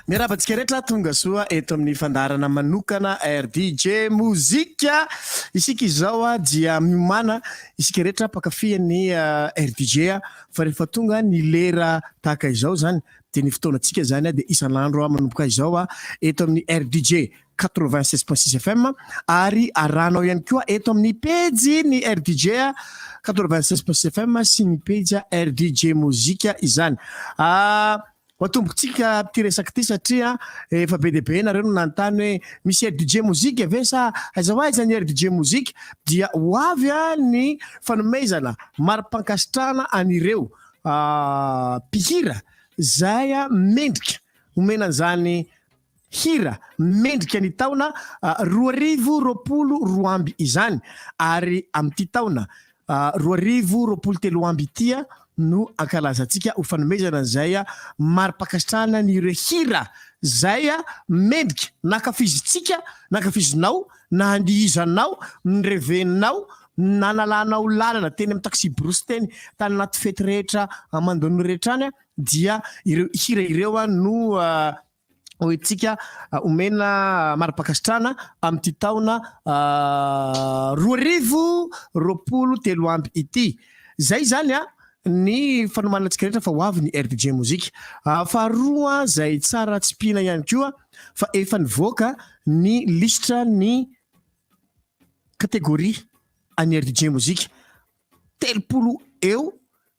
Miarabantsika rehetra tonga soa eto amin'ny fandaharana manokana RDJ Mozika. Isika izao dia miomana isika rehetra pakafian'ny RDJ fa rehefa tonga ny lera tahaka izao zany dia ny fotoanantsika zany dia isan'andro manomboka izao eto amin'ny RDJ 96.6 FM ary aranao ihany koa eto amin'ny page ny RDJ 96.6 FM sy ny page RDJ Mozika izany. Watombotsika ty resaka ty satria efa be deabe nareo no nanontany hoe misy RDJ Mozika ve sa aiza ny RDJ Mozika dia hoavy ny fanomezana mari-pankasitrahana anireo mpihira zay mendrika homenan'izany hira mendrika ny taona 2022 amby izany ary amin'ity taona 2023 amby ity no ankalazantsika ho fanomezana zay mari-pankasitrahana ny hira zay mendrika nakafizitsika nakafizinao na andihizanao nyreveninao nanalanao lalana teny amin'ny taxi brosy teny tany anaty fety rehetra amandony rehetrany dia ireo hira ireo no hoetsika omena mari-pankasitrahana amin'ity taona 2023 amby ity zay zany ny fanomanantsika rehetra fa hoavy ny RDJ Mozika. Faharoa zay tsara tsy pihina ihany koa fa efa nivoaka ny listra ny kategoria any RDJ Mozika 30 eo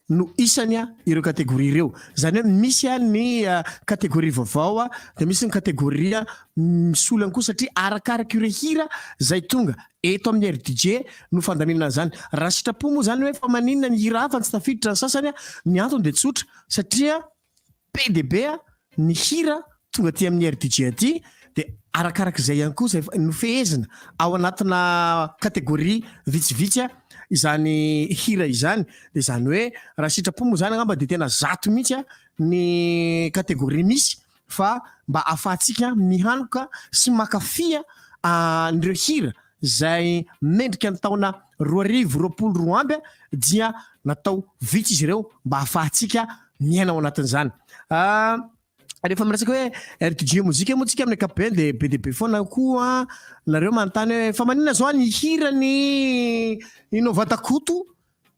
no isany ireo kategoria ireo. Zany hoe misy ny kategoria vaovao dia misy ny kategoria misolana koa satria arakaraka ireo hira zay tonga eto amin'ny RDJ no fandaminana zany. Raha sitrapo moa zany hoe fa maninona ny hira hafa tsy tafiditra ny sasany ny antony dia tsotra satria be dia be ny hira tonga aty amin'ny RDJ aty dia arakaraka izay ihany koa zay no fehezina ao anatina kategoria vitsivitsy izany hira izany dia zany hoe raha sitrapo moa zany angamba dia tena zato mihitsy ny kategoria misy fa mba ahafahantsika mihanoka sy makafia nireo hira zay mendrika ny taona 2022 amby dia natao vitsy izy ireo mba ahafahantsika miaina ao anatin'izany. Rehefa miresaka hoe RDJ Mozika moa tsika amin'ny ankapobeny dia be dia be foana koa nareo manontany hoe fa maninona zao ny hira ny Novatakoto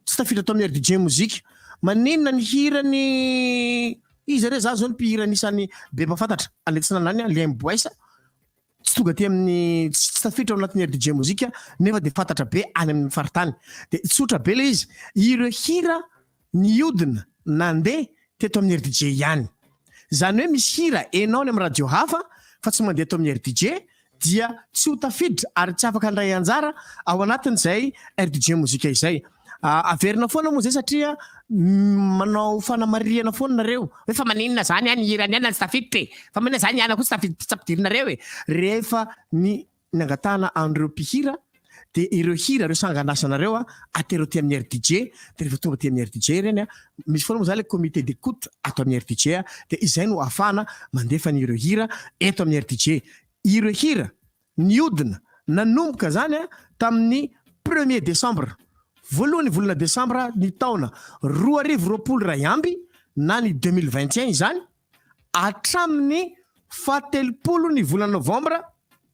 tsy tafiditra ato amin'ny RDJ Mozika, maninona ny hira ny izy re za zao ny mpihira anisan'ny be mpafantatra aletsina nany Liamboisa tsy tonga aty amin'ny tsy tafiditra ao anatin'ny RDJ Mozika nefa dia fantatra be any amin'ny faritany dia tsotra be le izy ireo hira niodina nandeha teto amin'ny RDJ ihany. Zany hoe misy hira enao ny amin'ny radio hafa fa tsy mandeha ato amin'ny RDJ dia tsy ho tafiditra ary tsy afaka handray anjara ao anatin'izay RDJ Mozika izay. Averina foana moa zay satria manao fanamariana foana nareo hoe fa maninona zany ny hira ny tsy tafiditra fa maninona zany ana koa tsy tsapidirinareo rehefa ny angatahana an'ireo mpihira dia ireo hira ireo sangan'asanareo atereo ty amin'ny RDJ dia rehefa tonga ty amin'ny RDJ ireny misy foana moa zany le comité d'écoute ato amin'ny RDJ dia izay no ahafahana mandefa ny ireo hira eto amin'ny RDJ. Ireo hira niodina nanomboka zany tamin'ny 1er décembre voalohany volana Desambra ny taona 2022 amby na ny 2021 zany hatramin'ny 17 ny volana Novambra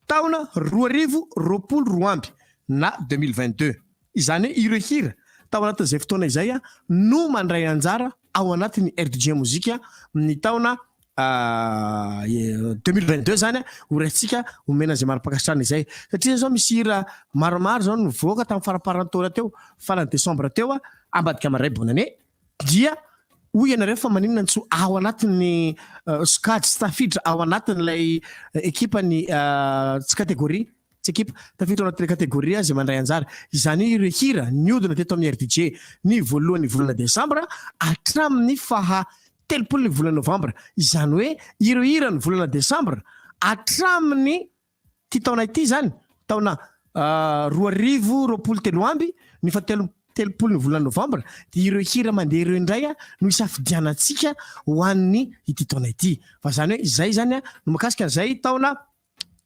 taona 2022 amby na 2022. Izany ireo hira tao anatin'izay fotoana izay no mandray anjara ao anatin'ny RDJ Mozika ny taona 2022 zany ho raintsika homena zay mari-pankasitrahana izay satria zao misy hira maromaro zao nivoaka tamin'ny faraparan-taona teo farany Desambra teo ambadika maray bonane dia hoy ianareo fa maninona ny tso ao anatin'ny sokajy tsy tafiditra ao anatin'ilay ekipany tsy kategoria tsy ekipa tafiditra ao anatin'ilay kategoria zay mandray anjara. Izany ireo hira niodina teto amin'ny RDJ ny voalohan'ny volana Desambra hatramin'ny 30 ny volana Novambra. Izany hoe ireo hira ny volana Desambra hatramin'ny ty taona ity zany taona 2023 amby ny 30 ny volana Novambra dia ireo hira mandeha ireo indray no isafidianantsika ho an'ny ity taona ity. Fa zany hoe izay zany no makasika an'izay taona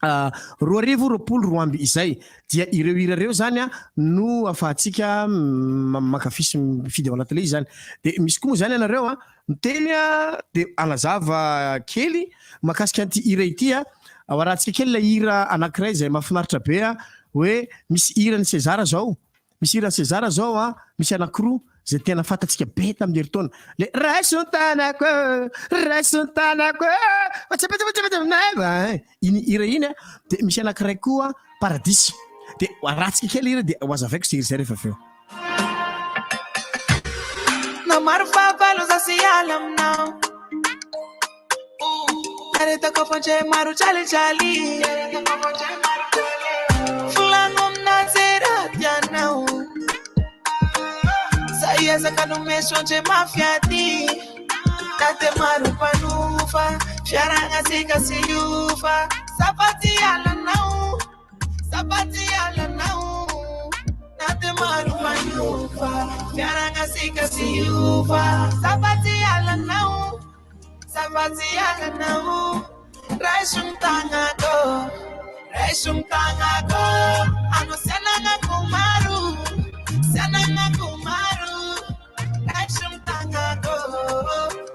roa arivo roapolo roa amby izay dia ireo irareo zany a no afahantsika makafisy mifidy ao anaty le izy zany de misy koa moa zany anareo a miteny a de anazava kely makasika anty hira ity a arahantsika kely la hira anankiray zay mahafinaritra be a hoe misy hirany César zao misy hirany César zao a misy anankiroa zay tena fatatsika be tamin'ny herintaona le raisontanako iny hira iny a de misy anankiray koa paradisy de arahantsika kely hira de hoazavaiko sy hira zay rehefa aveo namaro favalo za sy ala aminao aretako fonje maro jalijaly fulano aminazera tianao saezaka nomesonje mafiaty nate maro mpanofa fiaragna sika sy iofa sapaty alanao nate maro mpanofa fiaragna sika sy iofa sapaty alanao raisum tangako ano senanga kumaru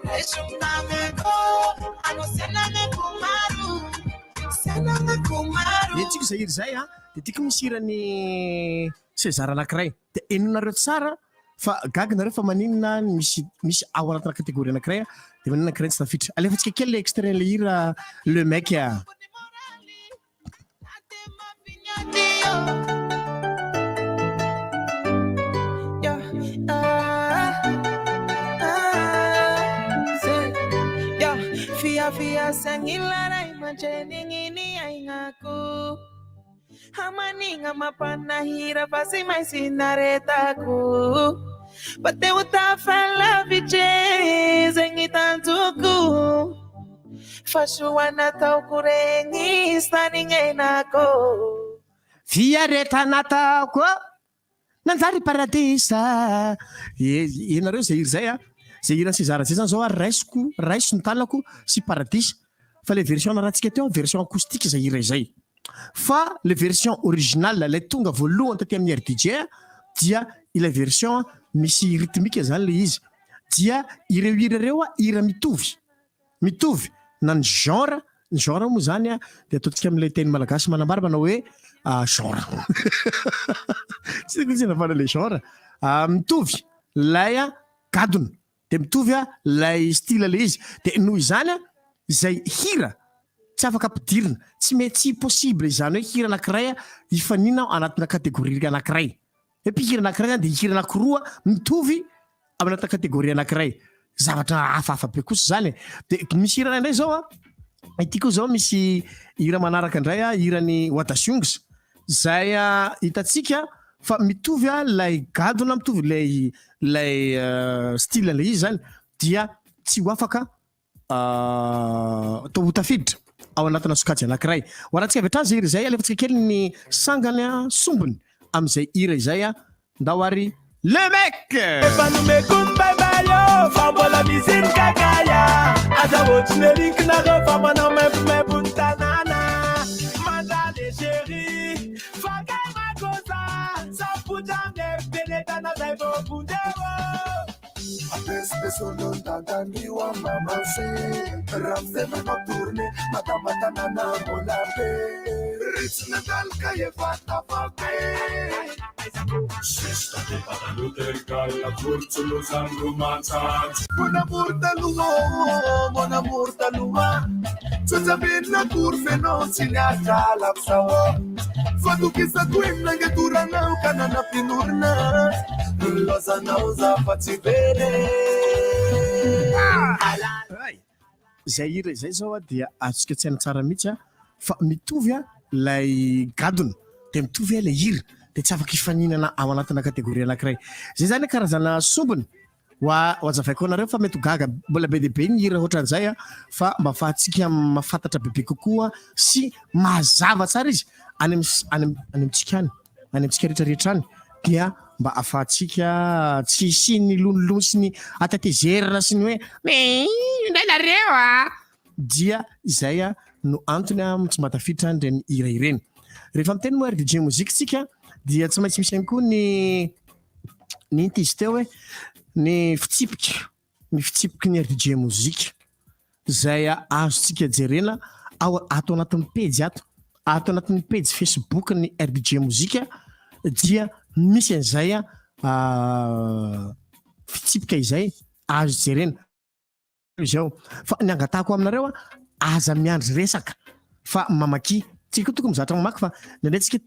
raisum tangako ano senanga kumaru tsika zay iry zay a de tiako misy hirany César anankiray de enonareo tsara fa gaginareo fa maninona misy ao anatina kategoria anankiray a de maninona anankiray tsy tafiditra alefatsika kely le extrait le hira le mec a Fia sangilaray manjeningini aingaku hamaninga mapanahira pasi mai sinaretaku bate utafala viche zengitantuku fashuana taukurengi staningenako fiareta natako nanjary paradisa inareo zay hira zay a zay hirany César zay zany zao a raiso ny tanako sy paradis fa le version narantsika teo version acoustique zay hira izay fa le version originale le tonga voalohany taty amin'ny RDJ dia ilay version misy rythmique zany le izy dia ireo hira reo a hira mitovy na ny genre moa zany a de ataontsika amin'ilay teny malagasy manambara manao hoe genre tsy nafana le genre mitovy lay a gadona de mitovy a lay style le izy de noho izany a zay hira tsy afaka ampidirina tsy mety possible izany hoe hira anankiray a ifanina anatina kategoria anankiray epi hira anankiray zany de hira anankiroa mitovy anatina kategoria anankiray zavatra hafahafa be kosa zany de misy hira indray zao a ity koa zao misy hira manaraka indray a hirany Watasungs zay a hitatsika fa mitovy a lay gadona mitovy lay style le izy zany dia tsy ho afaka atao hotafiditra ao anatina sokajy anankiray ho arahantsika avy hatrany zay hira zay alefatsika kely ny sangany a sombony am'izay hira izay a ndao ary le mec fambola miziny kakaya aza ohatrinerinkinazo fa manao mepimeponytanana mandale chéri fakamakoza sapojamnebenetana zay vobundeo apespesolondandaniwa mamase ramsemanotourne matamatanana molape ritsinatalka efatafape Sista de pataluterca la curso lo sangue manzanzi Mon amour taluma Senza bella curve non si nasce la psawa Fatu che sa quella che dura nau canana pinurna Lo sa nausa facci bene Zay hira zay zao dia atsika tsy tsara mihitsy a fa mitovy a lay gadona de mitovy a lay hira de tsy afaka ifaninana ao anatina kategoria anankiray zay zany karazana sombony hoazavaiko anareo fa mety gaga mbola be deabe ny hira ohatran'izay a fa mba afahantsika mafantatra bebe kokoa sy mazava tsara izy any amintsika rehetrarehetra any dia mba afahantsika tsy sy ny lonolono sy ny atatezerina sy ny hoe indray nareo a dia izay a no antony tsy matafitra ndreny hira ireny. Rehefa miteny moa RDJ mozika tsika dia tsy maintsy misy ihany koa ny inty izy teo hoe ny fitsipika ny RDJ mozika zay azotsika jerena ato anatin'ny page ato anatin'ny page Facebook ny RDJ mozika dia misy an'izay fitsipika izay azo jerena izao fa ny angatahako aminareo aza miandry resaka fa mamaky tsika tokony mizatra mamaky fa nandraitsika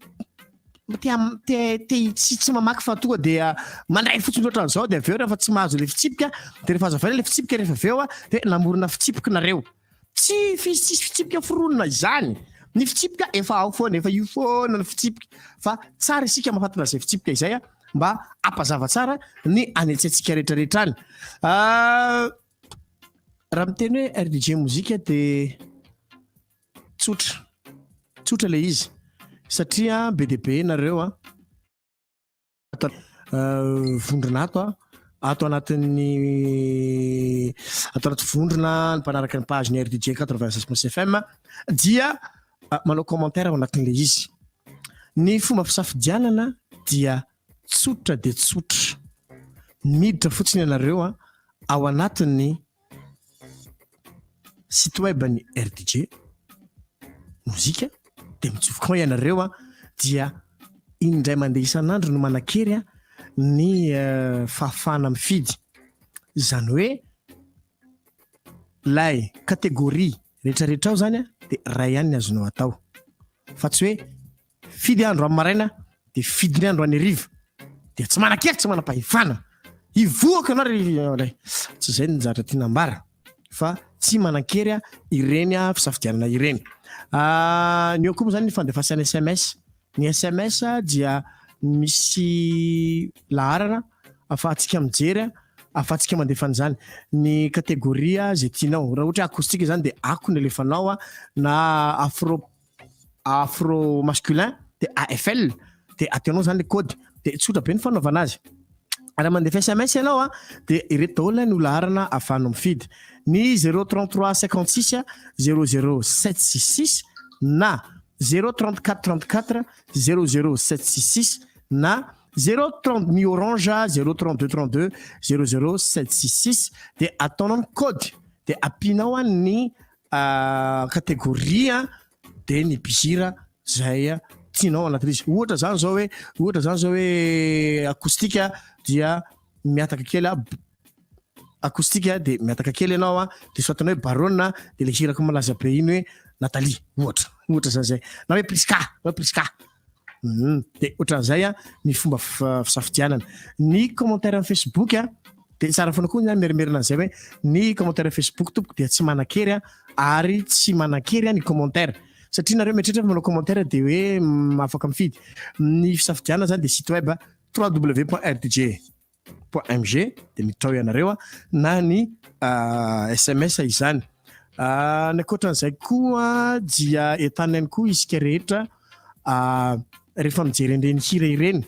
tsy mamaky fa tonga dia mandray fotsiny loatra an'izao dia aveo rehefa tsy mahazo le fitsipika dia rehefa azo avela le fitsipika rehefa aveo dia namorona fitsipika nareo tsy fitsipika foronina izany ny fitsipika efa ao foana efa io foana ny fitsipika fa tsara isika mahafantana izay fitsipika izay mba ampazava tsara ny anetsantsika rehetrarehetrany. Raha miteny hoe RDJ mozika dia tsotra le izy satria be dia be nareo vondrona ato anaty vondrona ny mpanaraka ny page ny RDJ 96 FM dia manao commentaire ao anatin'le izy. Ny fomba fisafidianana dia tsotra dia tsotra, miditra fotsiny ianareo ao anatin'ny site web ny RDJ mozika dia mitsofoka ao ianareo dia indray mandeha isan'andro no manakery ny fahafahana mifidy. Zany hoe lay kategoria rehetrarehetra ao zany dia ray ihany ny azonao atao fa tsy hoe fidy andro amin'ny maraina dia fidy ny andro any hariva dia tsy manakery tsy manam-pahefana ivoaka anao tsy izay ny zatra tiana ambara fa tsy manakery ireny fisafidianana ireny. Ny eo koa moa zany ny fandefasan'ny SMS. Ny SMS dia misy laharana afahantsika mijery afahantsika mandefa an'izany ny kategoria zay tianao. Raha ohatra akoustique zany dia ako ny alefanao na afro masculin dia AFL dia ateonao zany le code dia tsotra be ny fanaovana azy. Raha mandefa SMS ianao dia ireto daholo ny laharana afahanao mifidy ny 033 56 00766 na 034 34 00766 na 030 ny orange 032 32 00766 dia ataonao ny code dia ampinao ny kategoria dia ny mpihira zay tianao anatin'izy. Ohatra zany zao hoe akoustika dia miataka kely akoustika dia miataka kely ianao dia soatanao hoe baronne dia le hirako malaza be iny hoe Nathalie ohatra zany na hoe Priska dia ohatran'izay ny fomba fisafidianana. Ny commentaire amin'ny Facebook dia tsara foana koa merimerina an'izay hoe ny commentaire Facebook tompoko dia tsy manakery ary tsy manakery ny commentaire satria nareo mieritreritra manao commentaire dia hoe afaka mifidy. Ny fisafidianana zany dia site web www.rdj.mg dia miditra ao ianareo na ny SMS izany. Ny ankoatran'izay koa dia entany ihany koa isika rehetra rehefa mijery ireny hira ireny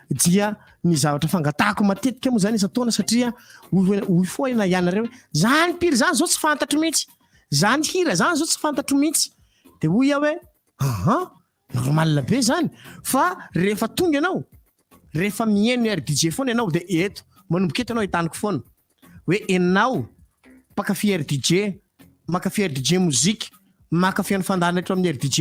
dia ny zavatra fangatahako matetika moa zany isan-taona satria hoy foana ianareo zany piry zany zao tsy fantatro mihitsy, zany hira zany zao tsy fantatro mihitsy dia hoy aho hoe normal be zany fa rehefa tonga ianao rehefa mihaino RDJ foana ianao dia eto manomboka eto ianao hitaniko foana hoe enao mpakafy RDJ makafy RDJ mozika makafy ny fandaharana eto amin'ny RDJ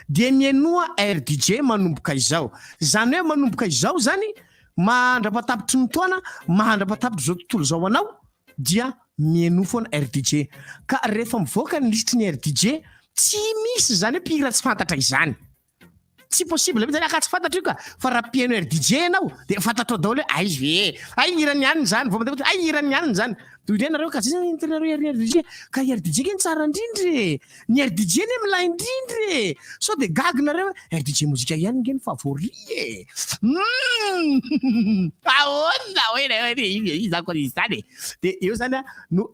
dia mienoa RDJ manomboka izao. Zany hoe manomboka izao zany mandra-patapitry ny taona mandra-patapitry zao tontolo zao anao dia mieno foana RDJ ka rehefa mivoaka ny lisitry ny RDJ tsy misy zany hoe mpihira tsy fantatra izany. Tsy possible mihitsy zany tsy fantatra io ka fa raha mpihaino RDJ ianao dia fantatrao daholo hoe izy hirany ihany zany vao mandeha hirany ihany zany toy nareo ka zay zany tenareo RDJ ka RDJ ny tsara indrindry ny RDJ ny milay indrindry sao dia gaginareo RDJ mozika ihany nge ny favori ahoana hoe izako izany dia eo zany no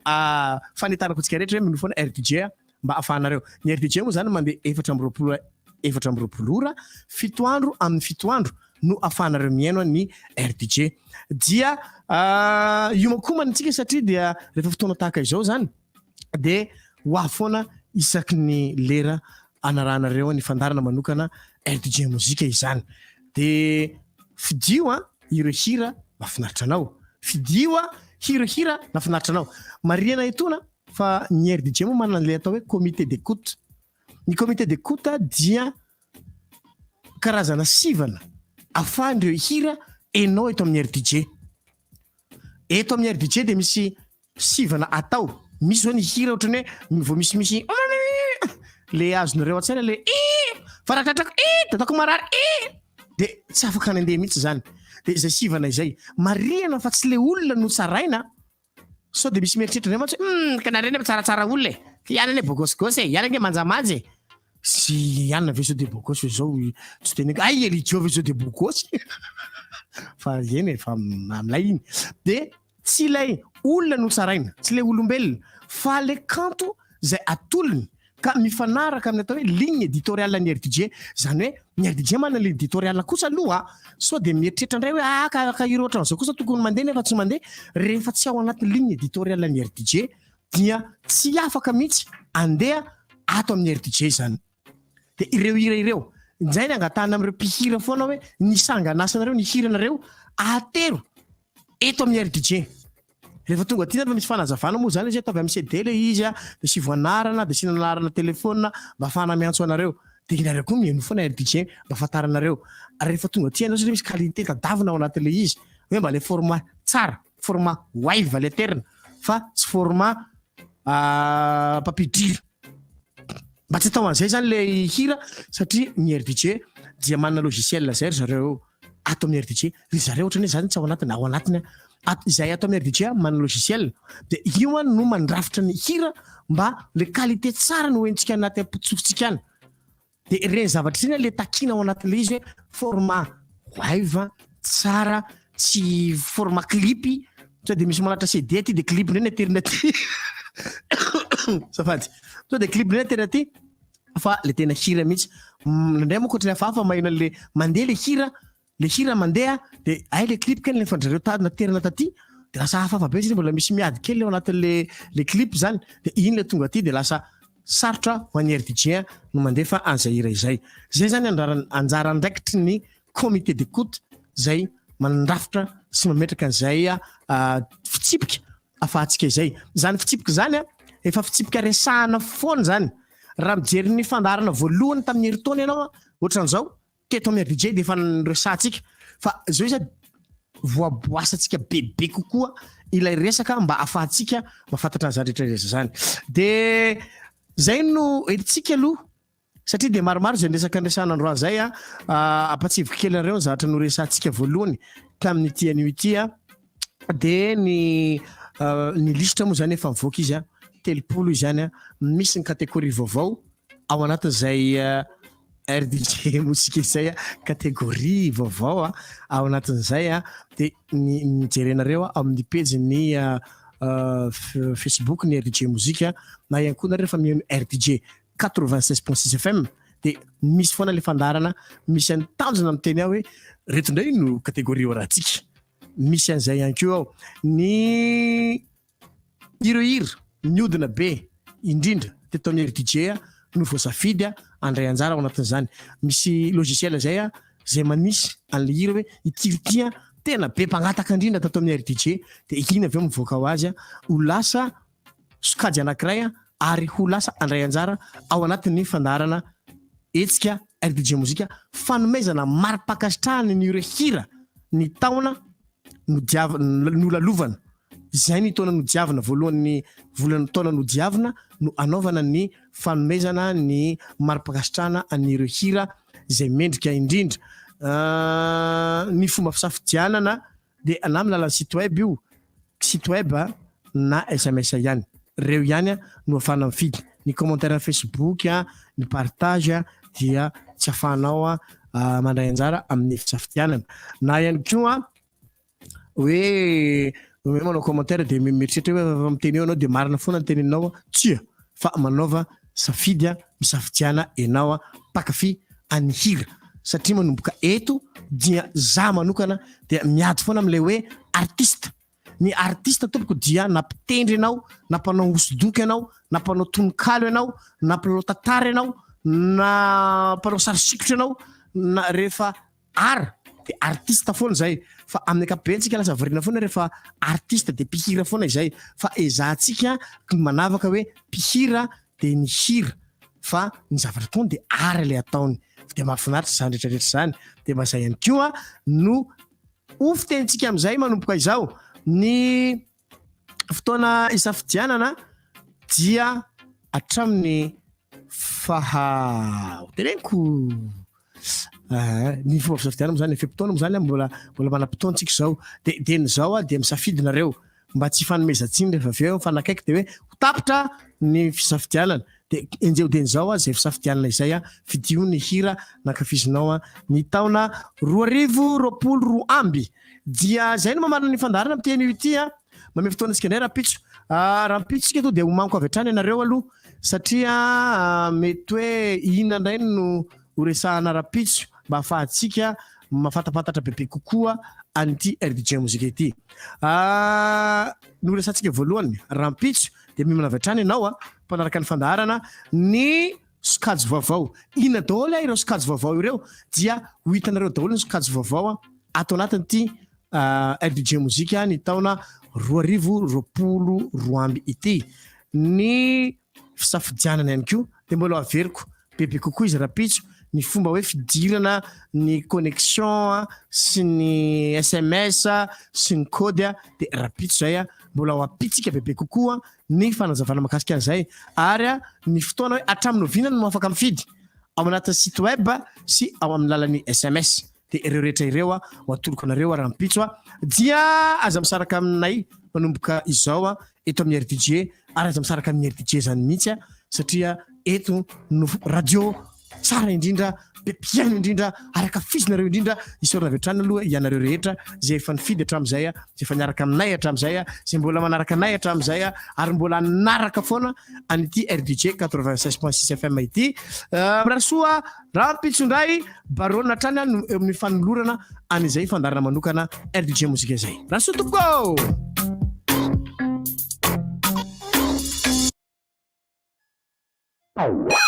fanetanako antsika rehetra hoe minofoana RDJ mba ahafahanareo. Ny RDJ moa zany mandeha 4 ora 7 andro amin'ny 7 andro no ahafahanareo mihaino ny RDJ dia io koa manitsika satria dia rehefa fotoana tahaka izao zany dia ho afoana isaky ny lera anaranareo ny fandarana manokana RDJ Mozika izany. De fidio ireo hira mafinaritra anao. Fidio hira mafinaritra anao. Mariana etona fa ny RDJ moa manana le atao hoe comité d'écoute. Ny comité d'écoute dia karazana sivana afahandreo hira enao eto amin'ny RDJ. Eto amin'ny RDJ de misy sivana atao. Misy zao ny hira ohatrany hoe vao misy le azonareo atsaina le faratratraka tatako marary de tsy afaka nandeha mihitsy zany. De izay sivana izay mariana fa tsy le olona no tsaraina. So de misy mieritreritra ndray mantsy kanarena tsaratsara olona ianany bogosgosy ianany manjamajy sy ianana ve zao de bogosy zao tsy teneko ay elidiova zao de bogosy fa eny fa amilay iny de tsy ilay olona no tsaraina tsy le olombelona fa le kanto zay atolony ka mifanaraka amin'ny atao hoe ligne éditoriale ny RDJ zany hoe ny RDJ manana le éditoriale kosa aloha so de mieritreritra ndray hoe ka hiro ohatran'izao kosa tokony mandeha nefa tsy mandeha rehefa tsy ao anaty ligne éditoriale ny RDJ dia tsy afaka mihitsy andeha ato amin'ny RDJ zany. De ireo hira ireo nzay ny angatana amin'ireo mpihira foana hoe ny sanganasana ny hiranareo atero eto amin'ny RDJ. Rehefa tonga aty fa misy fanazavana moa zany izy atao amin'ny CD le izy de sy voanarana de sy nanarana telefona mba afahana miantso anareo de inareo koa mihaino foana RDJ mba afantaranareo. Rehefa tonga aty ianao misy qualité tadavina ao anatin'le izy hoe mba le format tsara format wave le terna fa tsy format papidrira mba tsy atao an'izay zany le hira satria ny RDJ dia manana logiciel zay zareo ato amin'ny RDJ ry zareo ohatrany hoe zany tsy ao anatiny izay ato amin'ny RDJ manana logiciel de io no mandrafitra ny hira mba le qualité tsara no hoentsika anaty apotsofotsika any. De reny zavatra zany le takina ao anatin'le izy hoe format wave tsara tsy format clipy so de misy manatra CD ty de clip ndray aterina ty safady so de clip ndray aterina ty fa le tena hira mihitsy ndray moa kotrany hafahafa mahina le mandeha le hira mandeha de ay le clip kely le fandrareo naterina taty de lasa hafahafa be izy mbola misy miady kely ao anatin'le le clip zany de iny le tonga aty de lasa sarotra ho an'ny RDJ no mandefa an'izay hira izay. Zay zany anjara andraikitry ny comité d'écoute zay mandrafitra sy mametraka an'izay fitsipika afahantsika izay. Zany fitsipika zany efa fitsipika resahana foana zany. Raha mijery ny fandaharana voalohany tamin'ny herintaona ianao ohatran'izao teto amin'ny RDJ de efa resahantsika fa zao izy voaboasantsika bebe kokoa ilay resaka mba afahantsika mahafantatra an'izany rehetra zany. De zay no editsika aloha satria de maromaro zay resaka resahana androany zay apatsivo kely nareo ny zavatra no resahantsika voalohany tamin'ny ity an'io ity de ny listra moa zany efa mivoaka izy telopolo izany misy ny kategoria vaovao ao anatin'izay RDJ Mozika izay kategoria vaovao ao anatin'izay de nijerenareo amin'ny page ny Facebook ny RDJ Mozika na ihany koa nareo fa mihaino RDJ 96.6 FM de misy foana le fandarana misy any tanjona amin'ny teny ao hoe reto ndray no kategoria orantsika misy an'izay ihany koa ao ny hira miodina be indrindra teto amin'ny RDJ no voasafidy andray anjara ao anatin'izany. Misy logiciel zay zay manisy an'le hira hoe ity tena be mpangataka indrindra tato amin'ny RDJ de iny avy eo mivoaka ho azy ho lasa sokajy anankiray ary ho lasa andray anjara ao anatin'ny fandarana etsika RDJ Mozika fanomezana mari-pakasitrahany ny ireo hira ny taona no lalovana. Izay ny taona no diavina voalohan'ny volana taona no diavina no anaovana ny fanomezana ny mari-pakasitrahana an'ireo hira izay mendrika indrindra. Ny fomba fisafidianana de na amin'ny alalan'ny site web io site web na SMS ihany reo ihany no afahana mifidy. Ny commentaire Facebook ny partage dia tsy afahanao mandray anjara amin'ny fisafidianana na ihany koa hoe manao commentaire de mieritreritra hoe miteny eo anao de marina foana ny teneninao tsia fa manaova safidy misafidiana enao pakafy an'ny hira satria manomboka eto dia za manokana de miady foana am'le hoe artiste ny artista tompoko dia nampitendry ianao, nampanao hosodoko ianao, nampanao tononkalo ianao, nampanao tantara ianao, na mpanao sary sikotra ianao, na rehefa art de artiste foana zay. Fa amin'ny ankapobeny tsika lasa varina foana rehefa artiste de mpihira foana izay, fa ezahantsika manavaka hoe mpihira de ny hira, fa ny zavatra tony de art le ataony. De mahafinaritra zany rehetrarehetra zany. De mazay ihany koa no ofitentsika am'izay manomboka izao ny fotoana isafidianana dia hatramin'ny teneniko ny fomba fisafidianana moa zany efem-potoana moa zany mbola manam-potoantsika zao de nizao de misafidinareo mba tsy fanomezantsiny rehefa avy eo fanakaiky de hoe hotapitra ny fisafidianana de enjeo de nizao zay fisafidianana izay fidio ny hira nankafizinao ny taona 2020 amby. Dia zay no mamarina ny fandaharana amin'ny teny ity mamay fotoanantsika ndray rahampitsika to de homaniko avy hatrany ianareo aloha satria mety hoe ina ndray no horesahana rapitso mba ahafahantsika mafatapatatra bebe kokoa an'ity RDJ Mozika ity. No resantsika voalohany rampitso de mimana avy hatrany ianao mpanaraka ny fandaharana ny sokajy vaovao. Ina daholo ireo sokajy vaovao ireo dia ho hitanareo daholo ny sokajy vaovao ato anatin'ity RDJ Mozika ny taona 2020 amby ity. Ny fisafidianana ihany koa de mbola averiko bebe kokoa izy rapitso ny fomba hoe fidirana ny connexion sy ny SMS sy ny code de rapitso zay mbola ho apitsika bebe kokoa ny fanazavana makasika an'izay ary ny fotoana hoe hatramin'ny ovinana no afaka mifidy ao anatin'ny site web sy ao amin'ny lalan'ny SMS. De ireo rehetra ireo ho atoloko anareo rampitso dia aza misaraka aminay manomboka izao eto amin'ny RDJ ary aza misaraka amin'ny RDJ zany mihitsy satria eto no radio tsara indrindra bepiano indrindra araka fizinareo indrindra isorana vetrany aloha ianareo rehetra zay efa nifidy hatramin'izay zay efa niaraka aminay hatramin'izay zay mbola manaraka anay hatramin'izay ary mbola naraka foana an'ity RDJ 96.6 FM ity. Rasoa rampitsondray barona hatrany amin'ny fanolorana an'izay fandarana manokana RDJ Mozika zay. Rasoa tompoko go!